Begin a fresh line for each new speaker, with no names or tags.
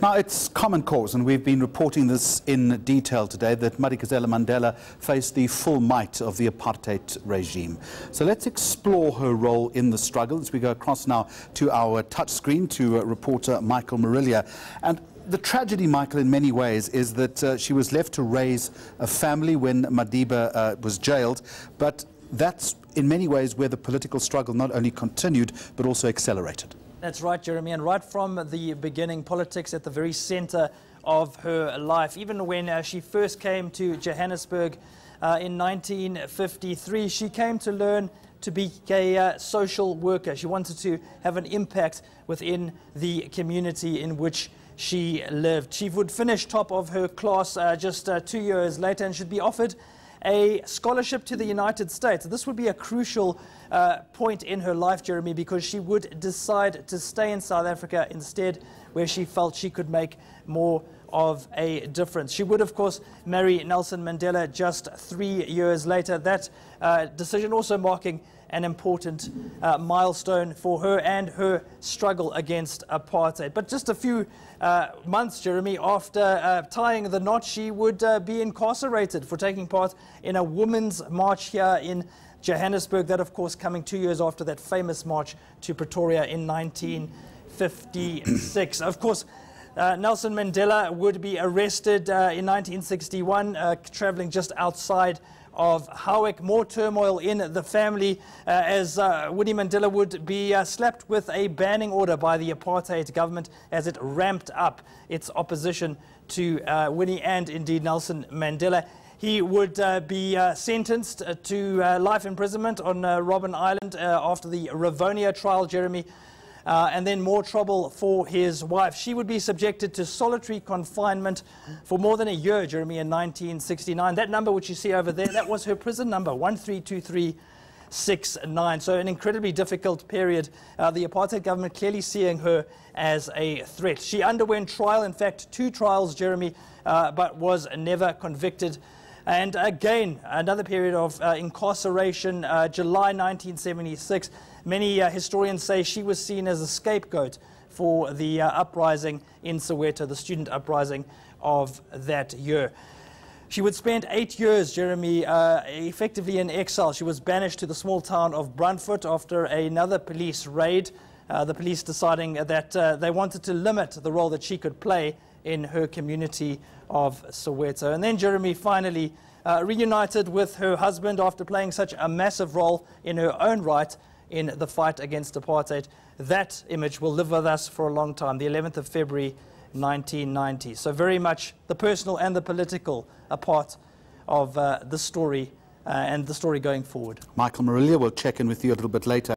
Now, it's common cause, and we've been reporting this in detail today, that Madikizela-Mandela faced the full might of the apartheid regime. So let's explore her role in the struggle as we go across now to our touchscreen to reporter Michael Marillier. And the tragedy, Michael, in many ways, is that she was left to raise a family when Madiba was jailed, but that's in many ways where the political struggle not only continued, but also accelerated.
That's right, Jeremy, and right from the beginning, politics at the very center of her life. Even when she first came to Johannesburg in 1953, she came to learn to be a social worker. She wanted to have an impact within the community in which she lived. She would finish top of her class just 2 years later and should be offered a scholarship to the United States. This would be a crucial point in her life, Jeremy, because she would decide to stay in South Africa instead, where she felt she could make more of a difference. She would, of course, marry Nelson Mandela just 3 years later. That decision also marking an important milestone for her and her struggle against apartheid. But just a few months, Jeremy, after tying the knot, she would be incarcerated for taking part in a women's march here in Johannesburg. That, of course, coming 2 years after that famous march to Pretoria in 1956. Of course, Nelson Mandela would be arrested in 1961, traveling just outside of Howick. More turmoil in the family as Winnie Mandela would be slapped with a banning order by the apartheid government as it ramped up its opposition to Winnie and indeed Nelson Mandela. He would be sentenced to life imprisonment on Robben Island after the Rivonia trial, Jeremy. And then more trouble for his wife. She would be subjected to solitary confinement for more than a year, Jeremy, in 1969. That number which you see over there, that was her prison number, 132369. So an incredibly difficult period. The apartheid government clearly seeing her as a threat. She underwent trial, in fact, 2 trials, Jeremy, but was never convicted. And again, another period of incarceration, July 1976. Many historians say she was seen as a scapegoat for the uprising in Soweto, the student uprising of that year. She would spend 8 years, Jeremy, effectively in exile. She was banished to the small town of Brandfort after another police raid, the police deciding that they wanted to limit the role that she could play in her community of Soweto. And then, Jeremy, finally reunited with her husband after playing such a massive role in her own right in the fight against apartheid. That image will live with us for a long time, the 11th of February 1990. So very much the personal and the political a part of the story and the story going forward.
Michael Marillier will check in with you a little bit later.